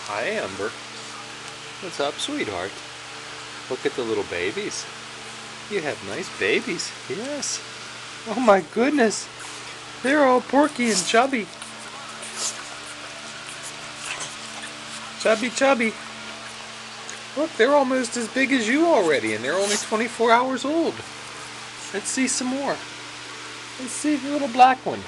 Hi, Amber. What's up, sweetheart? Look at the little babies. You have nice babies. Yes. Oh my goodness. They're all porky and chubby. Chubby, chubby. Look, they're almost as big as you already, and they're only 24 hours old. Let's see some more. Let's see the little black one.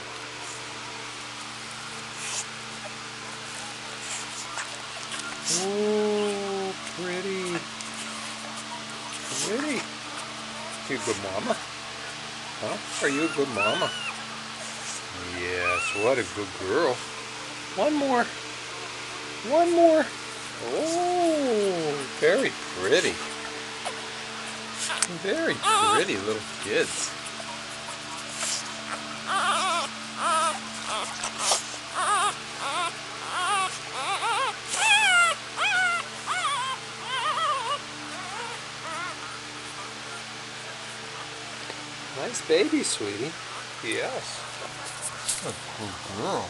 Oh, pretty. Pretty. You a good mama? Huh? Are you a good mama? Yes, what a good girl. One more. One more. Oh, very pretty. Very pretty little kids. Nice baby, sweetie. Yes. A good girl.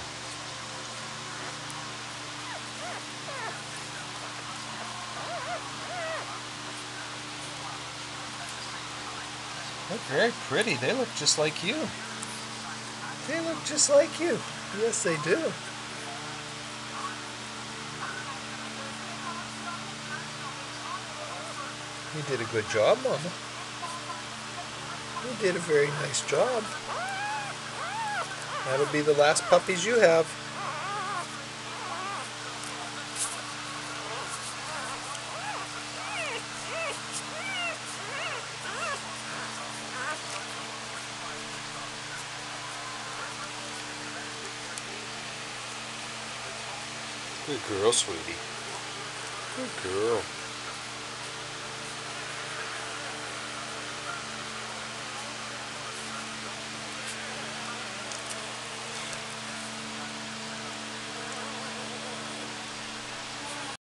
They're very pretty. They look just like you. They look just like you. Yes, they do. You did a good job, Mama. You did a very nice job. That'll be the last puppies you have. Good girl, sweetie. Good girl.